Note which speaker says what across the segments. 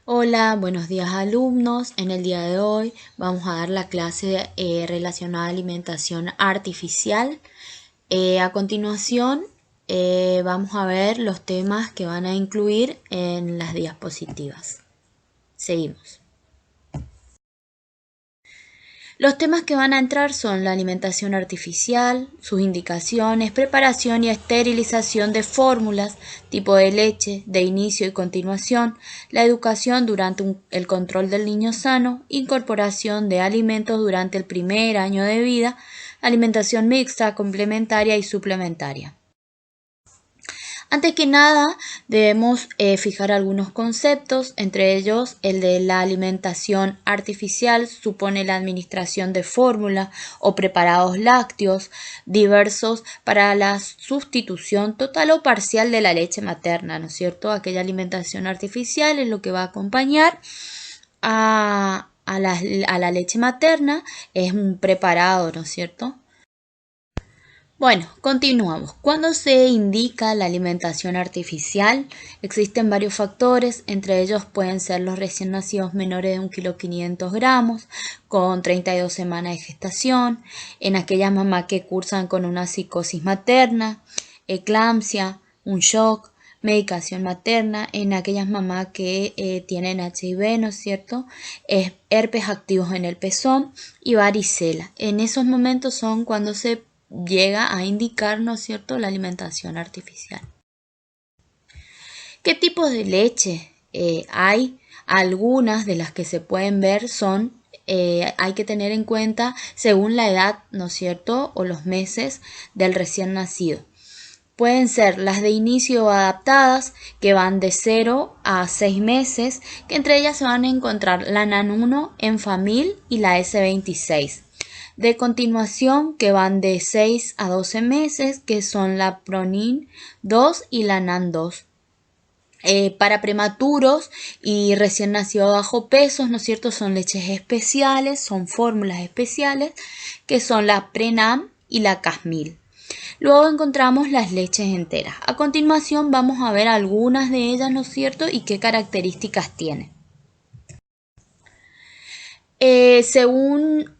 Speaker 1: Hola, buenos días alumnos. En el día de hoy vamos a dar la clase relacionada a alimentación artificial. A continuación vamos a ver los temas que van a incluir en las diapositivas. Seguimos. Los temas que van a entrar son la alimentación artificial, sus indicaciones, preparación y esterilización de fórmulas, tipo de leche, de inicio y continuación, la educación durante el control del niño sano, incorporación de alimentos durante el primer año de vida, alimentación mixta, complementaria y suplementaria. Antes que nada, debemos fijar algunos conceptos, entre ellos el de la alimentación artificial supone la administración de fórmula o preparados lácteos diversos para la sustitución total o parcial de la leche materna, ¿no es cierto? Aquella alimentación artificial es lo que va a acompañar a la leche materna, es un preparado, ¿no es cierto? Bueno, continuamos. Cuando se indica la alimentación artificial, existen varios factores, entre ellos pueden ser los recién nacidos menores de 1,5 kg, con 32 semanas de gestación, en aquellas mamás que cursan con una psicosis materna, eclampsia, un shock, medicación materna, en aquellas mamás que tienen HIV, ¿no es cierto? Herpes activos en el pezón y varicela. En esos momentos son cuando se llega a indicar, ¿no es cierto?, la alimentación artificial. ¿Qué tipos de leche hay? Algunas de las que se pueden ver son, hay que tener en cuenta según la edad, ¿no es cierto?, o los meses del recién nacido. Pueden ser las de inicio adaptadas, que van de 0 a 6 meses, que entre ellas se van a encontrar la NAN 1, Enfamil y la S26. De continuación, que van de 6 a 12 meses, que son la Pronin 2 y la NAN 2. Para prematuros y recién nacidos bajo peso, ¿no es cierto? Son leches especiales, son fórmulas especiales, que son la Prenam y la Casmil. Luego encontramos las leches enteras. A continuación vamos a ver algunas de ellas, ¿no es cierto? Y qué características tienen. Según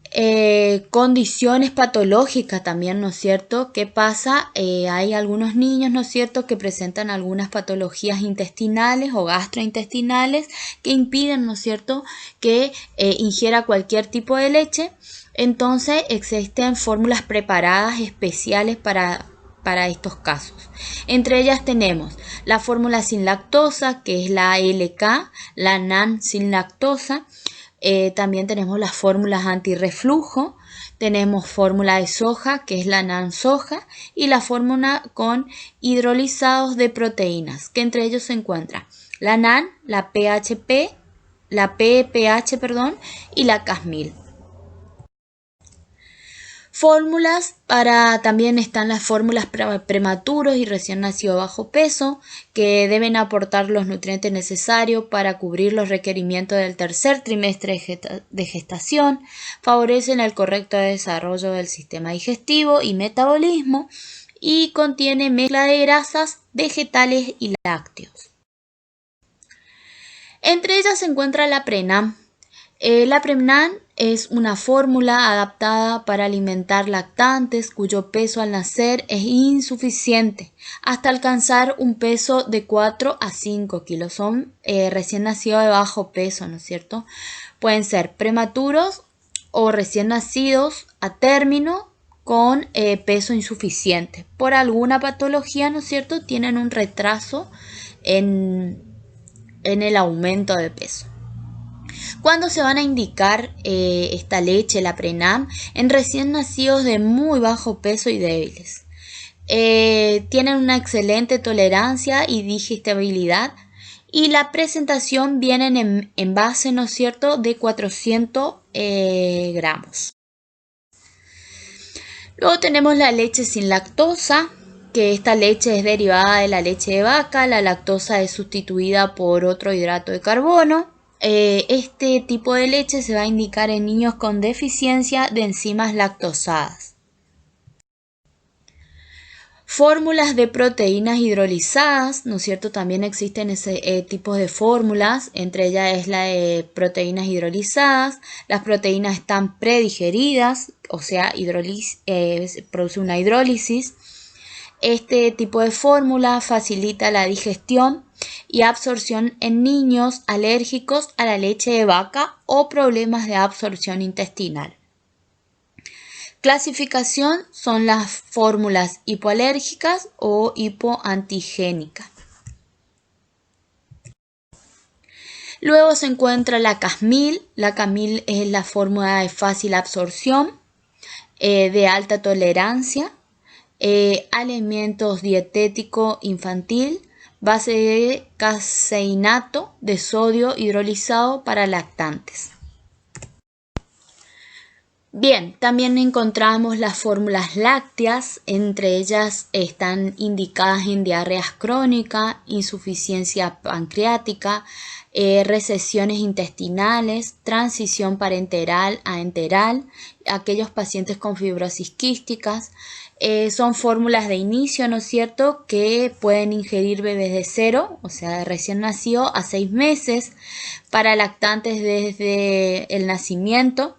Speaker 1: condiciones patológicas también, ¿no es cierto? ¿Qué pasa? Hay algunos niños, ¿no es cierto?, que presentan algunas patologías intestinales o gastrointestinales que impiden, ¿no es cierto?, que ingiera cualquier tipo de leche. Entonces existen fórmulas preparadas especiales para estos casos. Entre ellas tenemos la fórmula sin lactosa, que es la LK, la NAN sin lactosa. También tenemos las fórmulas antirreflujo, tenemos fórmula de soja, que es la NAN soja, y la fórmula con hidrolizados de proteínas, que entre ellos se encuentra la NAN, la PHP, la PPH, y la Casmil. Fórmulas también están las fórmulas para prematuros y recién nacido bajo peso, que deben aportar los nutrientes necesarios para cubrir los requerimientos del tercer trimestre de gestación, favorecen el correcto desarrollo del sistema digestivo y metabolismo y contiene mezcla de grasas, vegetales y lácteos. Entre ellas se encuentra la Prenam. La Prenam es una fórmula adaptada para alimentar lactantes cuyo peso al nacer es insuficiente hasta alcanzar un peso de 4 a 5 kilos. Son recién nacidos de bajo peso, ¿no es cierto? Pueden ser prematuros o recién nacidos a término con peso insuficiente. Por alguna patología, ¿no es cierto?, tienen un retraso en el aumento de peso. ¿Cuándo se van a indicar esta leche, la Prenam? En recién nacidos de muy bajo peso y débiles. Tienen una excelente tolerancia y digestibilidad y la presentación viene en envase, ¿no es cierto?, de 400 gramos. Luego tenemos la leche sin lactosa, que esta leche es derivada de la leche de vaca. La lactosa es sustituida por otro hidrato de carbono. Este tipo de leche se va a indicar en niños con deficiencia de enzimas lactosadas. Fórmulas de proteínas hidrolizadas, ¿no es cierto? También existen ese tipos de fórmulas, entre ellas es la de proteínas hidrolizadas. Las proteínas están predigeridas, o sea, produce una hidrólisis. Este tipo de fórmula facilita la digestión y absorción en niños alérgicos a la leche de vaca o problemas de absorción intestinal. Clasificación son las fórmulas hipoalérgicas o hipoantigénicas. Luego se encuentra la Casmil. La Casmil es la fórmula de fácil absorción, de alta tolerancia, alimentos dietético infantil, base de caseinato de sodio hidrolizado para lactantes. Bien, también encontramos las fórmulas lácteas, entre ellas están indicadas en diarreas crónicas, insuficiencia pancreática, recesiones intestinales, transición parenteral a enteral, aquellos pacientes con fibrosis quísticas. Son fórmulas de inicio, ¿no es cierto?, que pueden ingerir bebés de 0, o sea, de recién nacido, a 6 meses, para lactantes desde el nacimiento,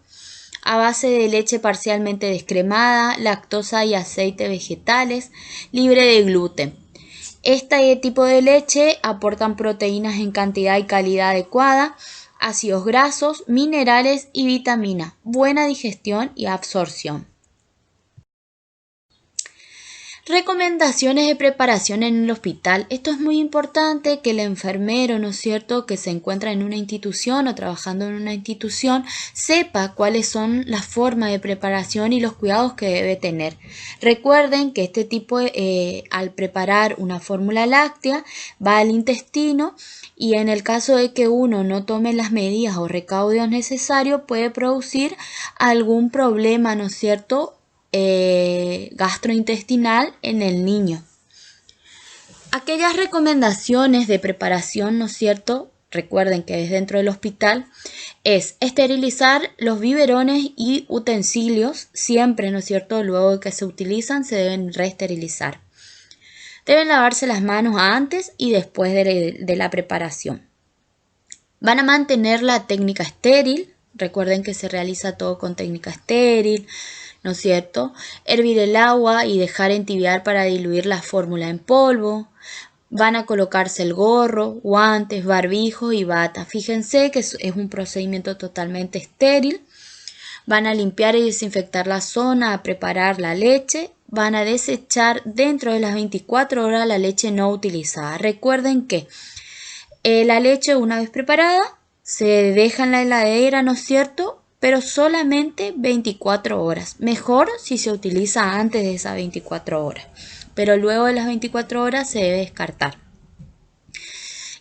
Speaker 1: a base de leche parcialmente descremada, lactosa y aceite vegetales, libre de gluten. Este tipo de leche aportan proteínas en cantidad y calidad adecuada, ácidos grasos, minerales y vitaminas, buena digestión y absorción. Recomendaciones de preparación en el hospital. Esto es muy importante que el enfermero, ¿no es cierto?, que se encuentra en una institución o trabajando en una institución, sepa cuáles son las formas de preparación y los cuidados que debe tener. Recuerden que este tipo, al preparar una fórmula láctea, va al intestino y en el caso de que uno no tome las medidas o recaudos necesarios, puede producir algún problema, ¿no es cierto?, gastrointestinal en el niño. Aquellas recomendaciones de preparación, ¿no es cierto?, recuerden que es dentro del hospital, es esterilizar los biberones y utensilios, siempre, ¿no es cierto?, luego de que se utilizan se deben reesterilizar. Deben lavarse las manos antes y después de la preparación. Van a mantener la técnica estéril, recuerden que se realiza todo con técnica estéril, ¿no es cierto? Hervir el agua y dejar entibiar para diluir la fórmula en polvo. Van a colocarse el gorro, guantes, barbijo y bata. Fíjense que es un procedimiento totalmente estéril. Van a limpiar y desinfectar la zona, a preparar la leche. Van a desechar dentro de las 24 horas la leche no utilizada. Recuerden que la leche, una vez preparada, se deja en la heladera, ¿no es cierto?, pero solamente 24 horas. Mejor si se utiliza antes de esas 24 horas, pero luego de las 24 horas se debe descartar.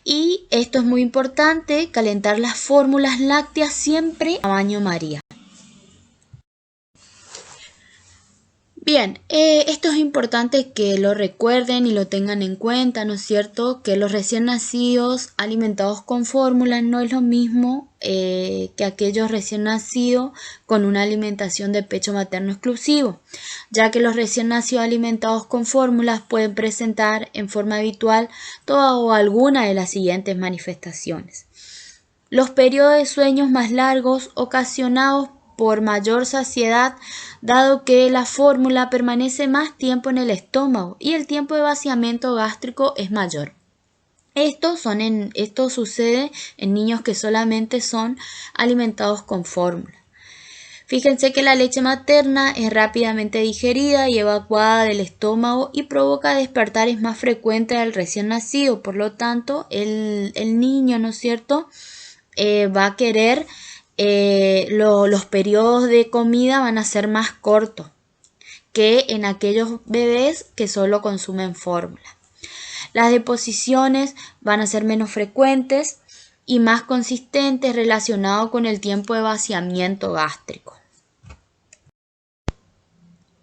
Speaker 1: Y esto es muy importante, calentar las fórmulas lácteas siempre a baño María. Bien, esto es importante que lo recuerden y lo tengan en cuenta, ¿no es cierto?, que los recién nacidos alimentados con fórmula no es lo mismo que aquellos recién nacidos con una alimentación de pecho materno exclusivo, ya que los recién nacidos alimentados con fórmulas pueden presentar en forma habitual toda o alguna de las siguientes manifestaciones. Los periodos de sueños más largos ocasionados por mayor saciedad, dado que la fórmula permanece más tiempo en el estómago y el tiempo de vaciamiento gástrico es mayor. Esto sucede en niños que solamente son alimentados con fórmula. Fíjense que la leche materna es rápidamente digerida y evacuada del estómago y provoca despertares más frecuentes del recién nacido. Por lo tanto, el niño, ¿no es cierto?, va a querer, los periodos de comida van a ser más cortos que en aquellos bebés que solo consumen fórmula. Las deposiciones van a ser menos frecuentes y más consistentes relacionados con el tiempo de vaciamiento gástrico.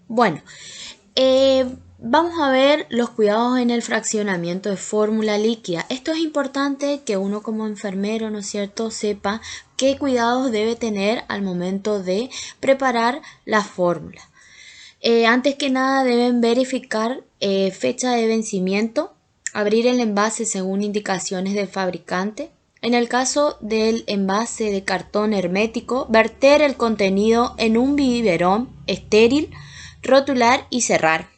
Speaker 1: Bueno, vamos a ver los cuidados en el fraccionamiento de fórmula líquida. Esto es importante que uno como enfermero, ¿no es cierto?, sepa qué cuidados debe tener al momento de preparar la fórmula. Antes que nada deben verificar fecha de vencimiento, abrir el envase según indicaciones del fabricante. En el caso del envase de cartón hermético, verter el contenido en un biberón estéril, rotular y cerrar.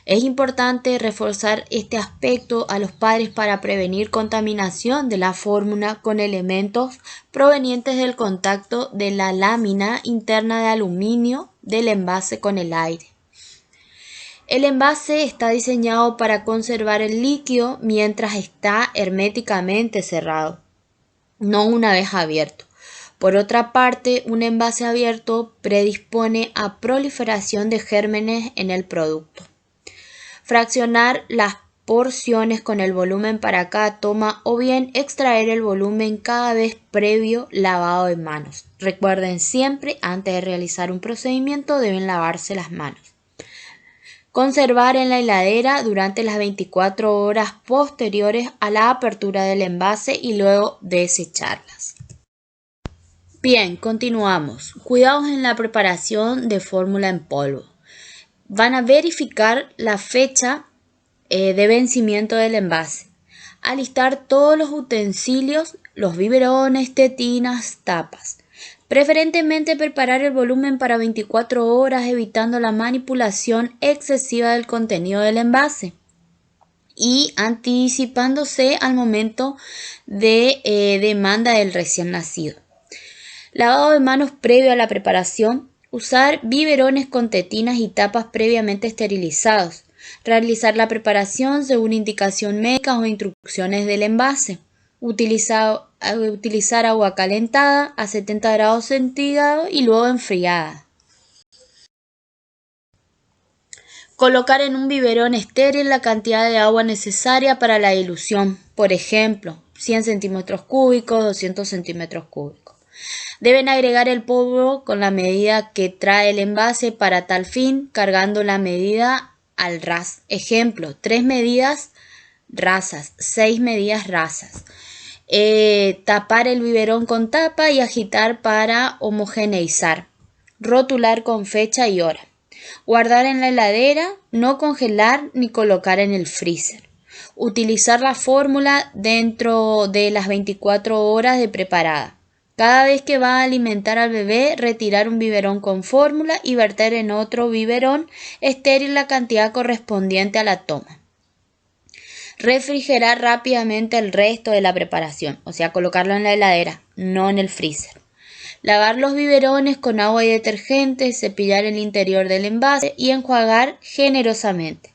Speaker 1: Es importante reforzar este aspecto a los padres para prevenir contaminación de la fórmula con elementos provenientes del contacto de la lámina interna de aluminio del envase con el aire. El envase está diseñado para conservar el líquido mientras está herméticamente cerrado, no una vez abierto. Por otra parte, un envase abierto predispone a proliferación de gérmenes en el producto. Fraccionar las porciones con el volumen para cada toma o bien extraer el volumen cada vez previo lavado de manos. Recuerden siempre, antes de realizar un procedimiento, deben lavarse las manos. Conservar en la heladera durante las 24 horas posteriores a la apertura del envase y luego desecharlas. Bien, continuamos. Cuidados en la preparación de fórmula en polvo. Van a verificar la fecha de vencimiento del envase. Alistar todos los utensilios, los biberones, tetinas, tapas. Preferentemente preparar el volumen para 24 horas, evitando la manipulación excesiva del contenido del envase y anticipándose al momento de demanda del recién nacido. Lavado de manos previo a la preparación. Usar biberones con tetinas y tapas previamente esterilizados. Realizar la preparación según indicación médica o instrucciones del envase. Utilizar agua calentada a 70 grados centígrados y luego enfriada. Colocar en un biberón estéril la cantidad de agua necesaria para la dilución. Por ejemplo, 100 centímetros cúbicos, 200 centímetros cúbicos. Deben agregar el polvo con la medida que trae el envase para tal fin, cargando la medida al ras. Ejemplo, 3 medidas rasas, 6 medidas rasas. Tapar el biberón con tapa y agitar para homogeneizar. Rotular con fecha y hora. Guardar en la heladera, no congelar ni colocar en el freezer. Utilizar la fórmula dentro de las 24 horas de preparada. Cada vez que va a alimentar al bebé, retirar un biberón con fórmula y verter en otro biberón estéril la cantidad correspondiente a la toma. Refrigerar rápidamente el resto de la preparación, o sea, colocarlo en la heladera, no en el freezer. Lavar los biberones con agua y detergente, cepillar el interior del envase y enjuagar generosamente.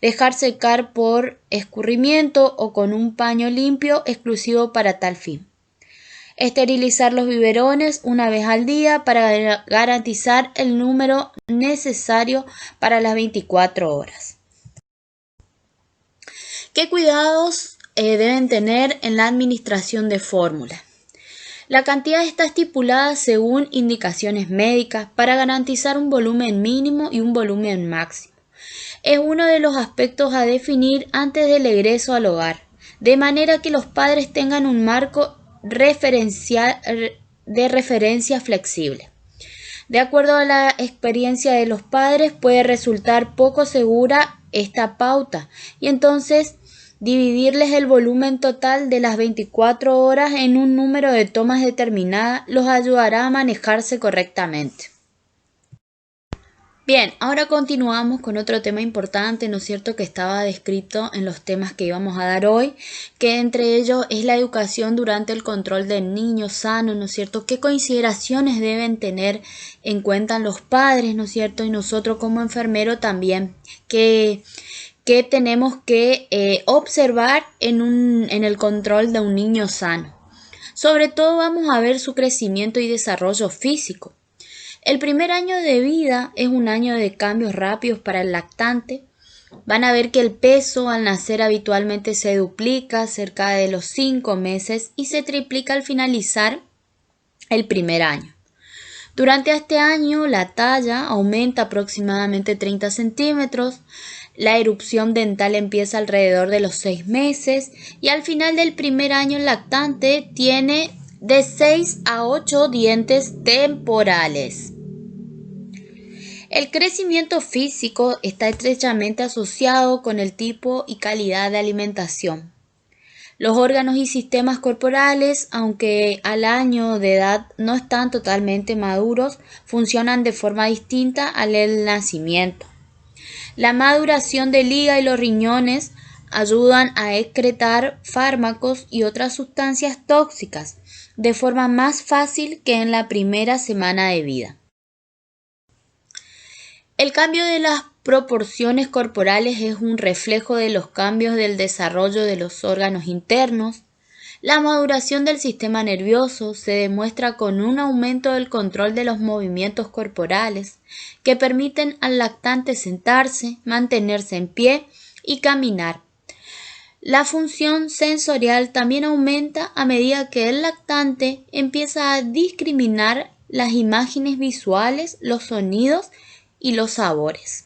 Speaker 1: Dejar secar por escurrimiento o con un paño limpio exclusivo para tal fin. Esterilizar los biberones una vez al día para garantizar el número necesario para las 24 horas. ¿Qué cuidados deben tener en la administración de fórmula? La cantidad está estipulada según indicaciones médicas para garantizar un volumen mínimo y un volumen máximo. Es uno de los aspectos a definir antes del egreso al hogar, de manera que los padres tengan un marco de referencia flexible. De acuerdo a la experiencia de los padres, puede resultar poco segura esta pauta y entonces dividirles el volumen total de las 24 horas en un número de tomas determinada los ayudará a manejarse correctamente. Bien, ahora continuamos con otro tema importante, ¿no es cierto?, que estaba descrito en los temas que íbamos a dar hoy, que entre ellos es la educación durante el control del niño sano, ¿no es cierto?, qué consideraciones deben tener en cuenta los padres, ¿no es cierto?, y nosotros como enfermero también, que tenemos que observar en el control de un niño sano. Sobre todo vamos a ver su crecimiento y desarrollo físico. El primer año de vida es un año de cambios rápidos para el lactante. Van a ver que el peso al nacer habitualmente se duplica cerca de los 5 meses y se triplica al finalizar el primer año. Durante este año la talla aumenta aproximadamente 30 centímetros, la erupción dental empieza alrededor de los 6 meses y al final del primer año el lactante tiene de 6 a 8 dientes temporales. El crecimiento físico está estrechamente asociado con el tipo y calidad de alimentación. Los órganos y sistemas corporales, aunque al año de edad no están totalmente maduros, funcionan de forma distinta al del nacimiento. La maduración del hígado y los riñones ayudan a excretar fármacos y otras sustancias tóxicas de forma más fácil que en la primera semana de vida. El cambio de las proporciones corporales es un reflejo de los cambios del desarrollo de los órganos internos. La maduración del sistema nervioso se demuestra con un aumento del control de los movimientos corporales que permiten al lactante sentarse, mantenerse en pie y caminar. La función sensorial también aumenta a medida que el lactante empieza a discriminar las imágenes visuales, los sonidos y los sabores.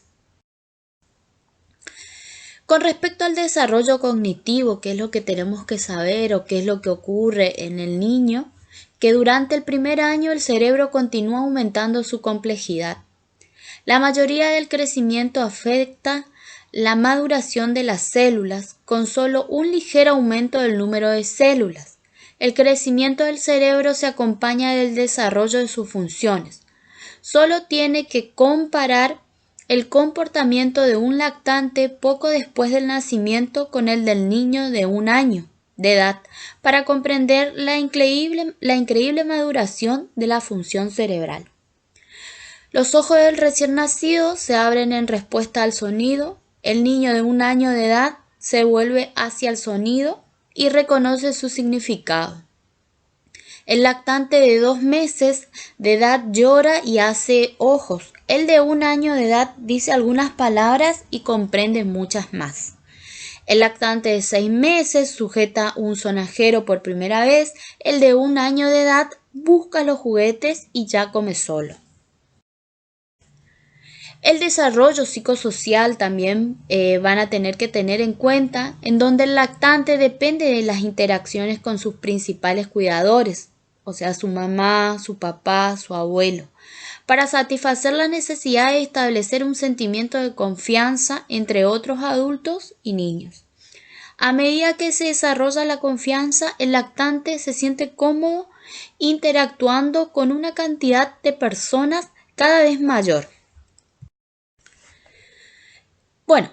Speaker 1: Con respecto al desarrollo cognitivo, qué es lo que tenemos que saber o qué es lo que ocurre en el niño, que durante el primer año el cerebro continúa aumentando su complejidad. La mayoría del crecimiento afecta la maduración de las células, con solo un ligero aumento del número de células. El crecimiento del cerebro se acompaña del desarrollo de sus funciones. Solo tiene que comparar el comportamiento de un lactante poco después del nacimiento con el del niño de 1 año de edad para comprender la increíble maduración de la función cerebral. Los ojos del recién nacido se abren en respuesta al sonido. El niño de 1 año de edad se vuelve hacia el sonido y reconoce su significado. El lactante de 2 meses de edad llora y hace ojos. El de 1 año de edad dice algunas palabras y comprende muchas más. El lactante de 6 meses sujeta un sonajero por primera vez. El de 1 año de edad busca los juguetes y ya come solo. El desarrollo psicosocial también van a tener que tener en cuenta, en donde el lactante depende de las interacciones con sus principales cuidadores, o sea, su mamá, su papá, su abuelo, para satisfacer la necesidad de establecer un sentimiento de confianza entre otros adultos y niños. A medida que se desarrolla la confianza, el lactante se siente cómodo interactuando con una cantidad de personas cada vez mayor. Bueno,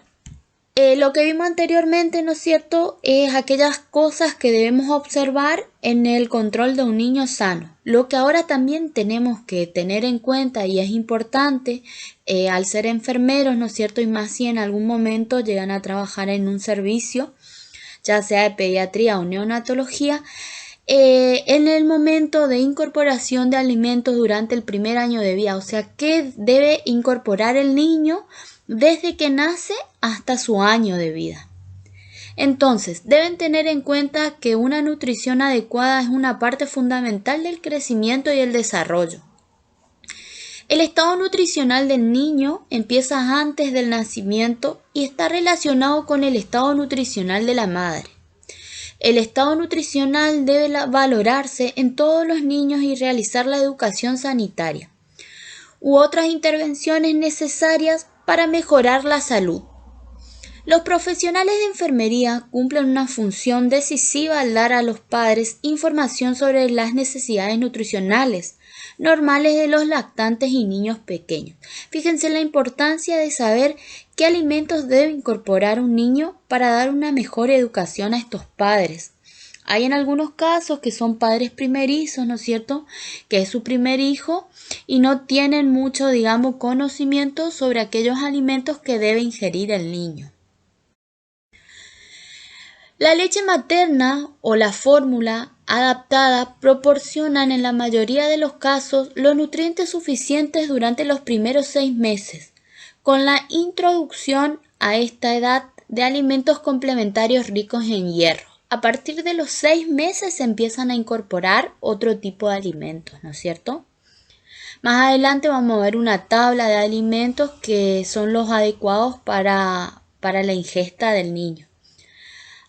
Speaker 1: lo que vimos anteriormente, ¿no es cierto?, es aquellas cosas que debemos observar en el control de un niño sano. Lo que ahora también tenemos que tener en cuenta y es importante al ser enfermeros, ¿no es cierto?, y más si en algún momento llegan a trabajar en un servicio, ya sea de pediatría o neonatología, en el momento de incorporación de alimentos durante el primer año de vida, o sea, ¿qué debe incorporar el niño desde que nace hasta su año de vida? Entonces, deben tener en cuenta que una nutrición adecuada es una parte fundamental del crecimiento y el desarrollo. El estado nutricional del niño empieza antes del nacimiento y está relacionado con el estado nutricional de la madre. El estado nutricional debe valorarse en todos los niños y realizar la educación sanitaria u otras intervenciones necesarias para mejorar la salud. Los profesionales de enfermería cumplen una función decisiva al dar a los padres información sobre las necesidades nutricionales normales de los lactantes y niños pequeños. Fíjense la importancia de saber qué alimentos debe incorporar un niño para dar una mejor educación a estos padres. Hay en algunos casos que son padres primerizos, ¿no es cierto?, que es su primer hijo y no tienen mucho, conocimiento sobre aquellos alimentos que debe ingerir el niño. La leche materna o la fórmula adaptada proporcionan en la mayoría de los casos los nutrientes suficientes durante los primeros 6 meses, con la introducción a esta edad de alimentos complementarios ricos en hierro. A partir de los 6 meses se empiezan a incorporar otro tipo de alimentos, ¿no es cierto? Más adelante vamos a ver una tabla de alimentos que son los adecuados para la ingesta del niño.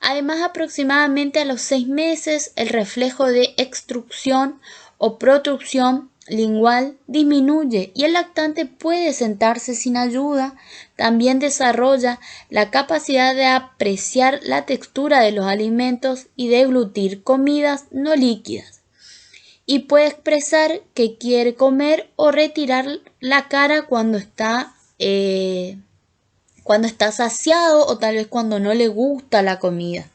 Speaker 1: Además, aproximadamente a los 6 meses, el reflejo de extrusión o protrusión lingual disminuye y el lactante puede sentarse sin ayuda. También desarrolla la capacidad de apreciar la textura de los alimentos y deglutir comidas no líquidas. Y puede expresar que quiere comer o retirar la cara cuando está saciado o tal vez cuando no le gusta la comida.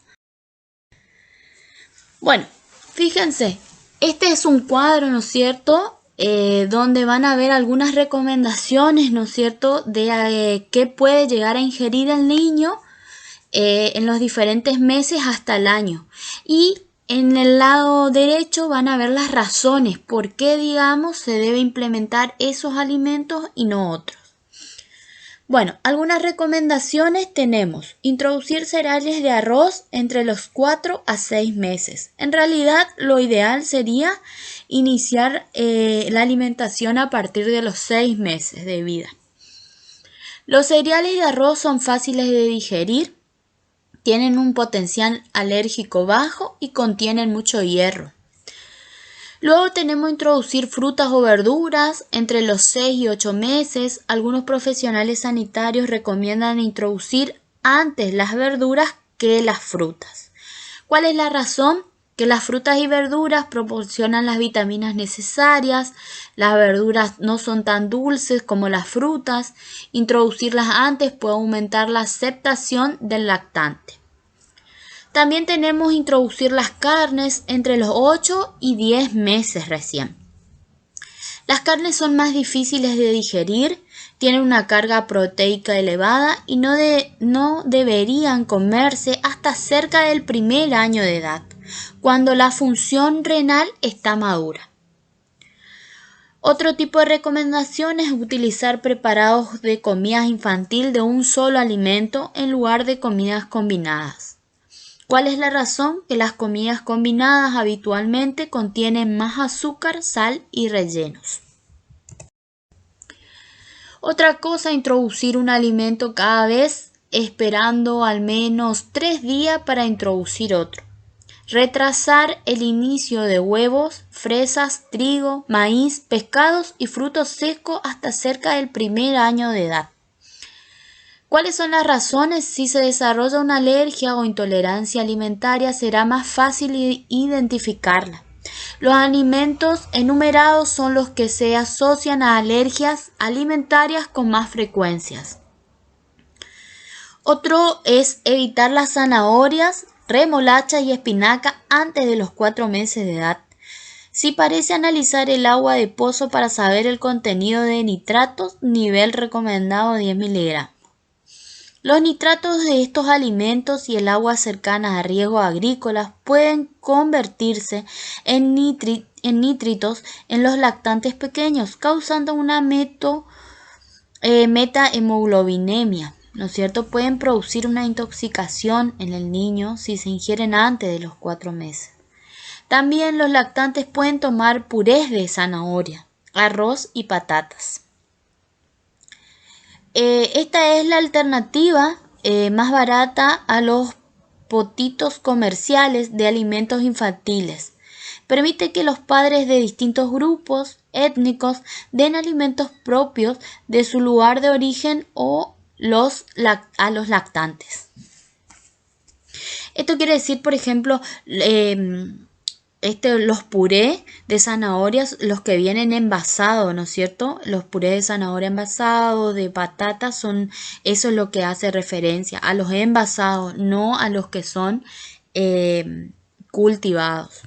Speaker 1: Bueno, fíjense, este es un cuadro, ¿no es cierto?, donde van a ver algunas recomendaciones, ¿no es cierto?, de qué puede llegar a ingerir el niño en los diferentes meses hasta el año. Y en el lado derecho van a ver las razones por qué, digamos, se debe implementar esos alimentos y no otros. Bueno, algunas recomendaciones tenemos: introducir cereales de arroz entre los 4 a 6 meses. En realidad, lo ideal sería iniciar la alimentación a partir de los 6 meses de vida. Los cereales de arroz son fáciles de digerir, tienen un potencial alérgico bajo y contienen mucho hierro. Luego tenemos introducir frutas o verduras entre los 6 y 8 meses. Algunos profesionales sanitarios recomiendan introducir antes las verduras que las frutas. ¿Cuál es la razón? Que las frutas y verduras proporcionan las vitaminas necesarias, las verduras no son tan dulces como las frutas, introducirlas antes puede aumentar la aceptación del lactante. También tenemos introducir las carnes entre los 8 y 10 meses recién. Las carnes son más difíciles de digerir, tienen una carga proteica elevada y no deberían comerse hasta cerca del primer año de edad, cuando la función renal está madura. Otro tipo de recomendación es utilizar preparados de comida infantil de un solo alimento en lugar de comidas combinadas. ¿Cuál es la razón? Que las comidas combinadas habitualmente contienen más azúcar, sal y rellenos. Otra cosa, introducir un alimento cada vez, esperando al menos 3 días para introducir otro. Retrasar el inicio de huevos, fresas, trigo, maíz, pescados y frutos secos hasta cerca del primer año de edad. ¿Cuáles son las razones? Si se desarrolla una alergia o intolerancia alimentaria, será más fácil identificarla. Los alimentos enumerados son los que se asocian a alergias alimentarias con más frecuencias. Otro es evitar las zanahorias, remolacha y espinaca antes de los 4 meses de edad. Si parece, analizar el agua de pozo para saber el contenido de nitratos, nivel recomendado 10 miligramos. Los nitratos de estos alimentos y el agua cercana a riegos agrícolas pueden convertirse en nítritos en los lactantes pequeños, causando una metahemoglobinemia, ¿no es cierto? Pueden producir una intoxicación en el niño si se ingieren antes de los 4 meses. También los lactantes pueden tomar purés de zanahoria, arroz y patatas. Esta es la alternativa más barata a los potitos comerciales de alimentos infantiles. Permite que los padres de distintos grupos étnicos den alimentos propios de su lugar de origen o a los lactantes. Esto quiere decir, por ejemplo, los purés de zanahorias, los que vienen envasados, ¿no es cierto? Los purés de zanahoria envasados, de patatas, eso es lo que hace referencia a los envasados, no a los que son cultivados.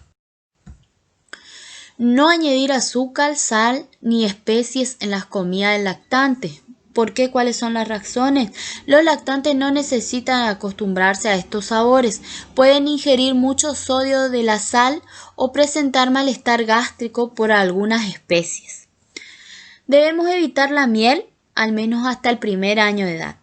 Speaker 1: No añadir azúcar, sal ni especies en las comidas del lactante. ¿Por qué? ¿Cuáles son las razones? Los lactantes no necesitan acostumbrarse a estos sabores. Pueden ingerir mucho sodio de la sal o presentar malestar gástrico por algunas especies. Debemos evitar la miel, al menos hasta el primer año de edad.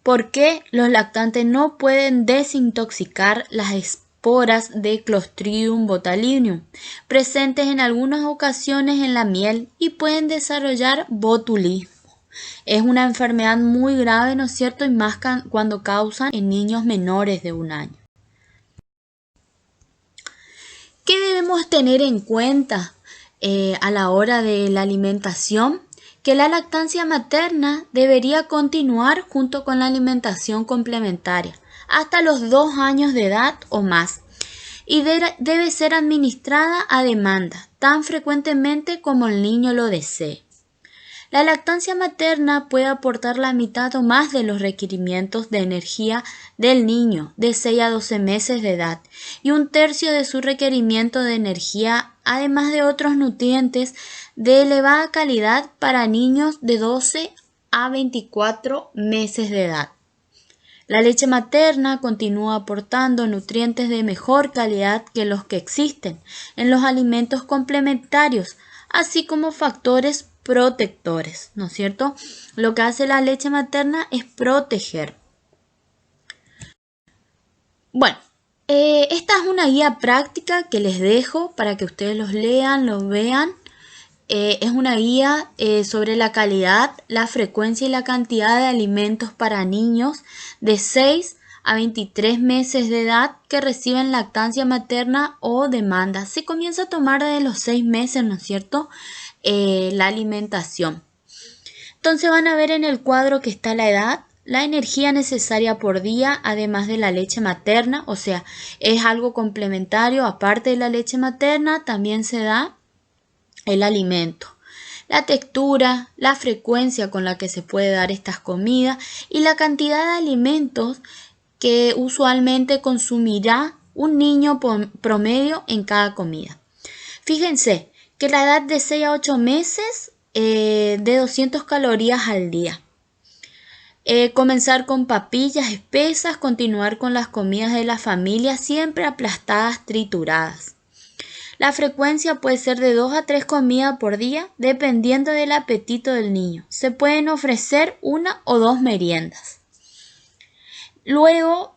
Speaker 1: ¿Por qué? Los lactantes no pueden desintoxicar las esporas de Clostridium botulinum, presentes en algunas ocasiones en la miel, y pueden desarrollar botulismo. Es una enfermedad muy grave, ¿no es cierto? Y más cuando causan en niños menores de 1 año. ¿Qué debemos tener en cuenta a la hora de la alimentación, que la lactancia materna debería continuar junto con la alimentación complementaria hasta los 2 años de edad o más, y debe ser administrada a demanda, tan frecuentemente como el niño lo desee. La lactancia materna puede aportar la mitad o más de los requerimientos de energía del niño de 6 a 12 meses de edad y 1/3 de su requerimiento de energía, además de otros nutrientes de elevada calidad para niños de 12 a 24 meses de edad. La leche materna continúa aportando nutrientes de mejor calidad que los que existen en los alimentos complementarios, así como factores protectores, ¿no es cierto? Lo que hace la leche materna es proteger. Bueno, esta es una guía práctica que les dejo para que ustedes los lean, los vean. Es una guía sobre la calidad, la frecuencia y la cantidad de alimentos para niños de 6 a 23 meses de edad que reciben lactancia materna o demanda. Se comienza a tomar desde los 6 meses, ¿no es cierto?, la alimentación. Entonces van a ver en el cuadro que está la edad, la energía necesaria por día, además de la leche materna, o sea, es algo complementario, aparte de la leche materna, también se da el alimento, la textura, la frecuencia con la que se puede dar estas comidas y la cantidad de alimentos que usualmente consumirá un niño promedio en cada comida. Fíjense que la edad de 6 a 8 meses de 200 calorías al día. Comenzar con papillas espesas, continuar con las comidas de la familia siempre aplastadas, trituradas. La frecuencia puede ser de 2 a 3 comidas por día, dependiendo del apetito del niño. Se pueden ofrecer 1 o 2 meriendas. Luego,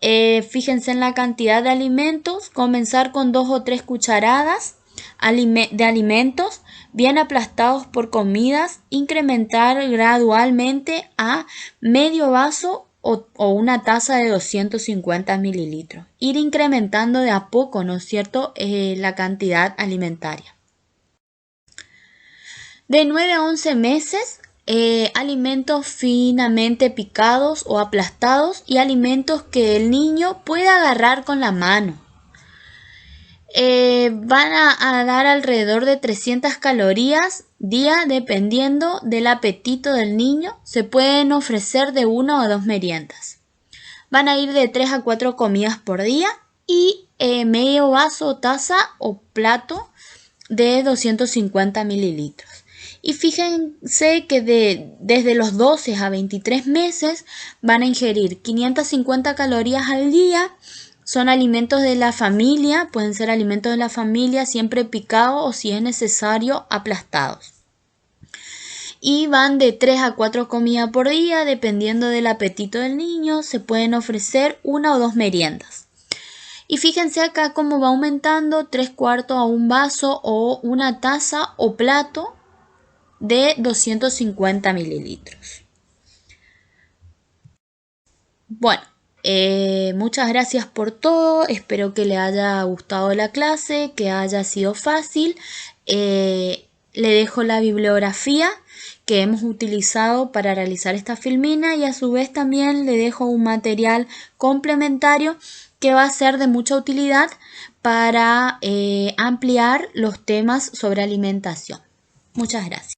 Speaker 1: fíjense en la cantidad de alimentos, comenzar con 2 o 3 cucharadas de alimentos bien aplastados por comidas, incrementar gradualmente a medio vaso o una taza de 250 mililitros. Ir incrementando de a poco, ¿no es cierto?, la cantidad alimentaria. De 9 a 11 meses, alimentos finamente picados o aplastados y alimentos que el niño pueda agarrar con la mano. Van a dar alrededor de 300 calorías día dependiendo del apetito del niño. Se pueden ofrecer de 1 o 2 meriendas. Van a ir de 3 a 4 comidas por día y medio vaso, taza o plato de 250 mililitros. Y fíjense que desde los 12 a 23 meses van a ingerir 550 calorías al día. Son alimentos de la familia, pueden ser alimentos de la familia siempre picados o si es necesario aplastados. Y van de 3 a 4 comidas por día, dependiendo del apetito del niño, se pueden ofrecer 1 o 2 meriendas. Y fíjense acá cómo va aumentando 3/4 a un vaso o una taza o plato de 250 mililitros. Bueno. Muchas gracias por todo, espero que le haya gustado la clase, que haya sido fácil. Le dejo la bibliografía que hemos utilizado para realizar esta filmina y a su vez también le dejo un material complementario que va a ser de mucha utilidad para ampliar los temas sobre alimentación. Muchas gracias.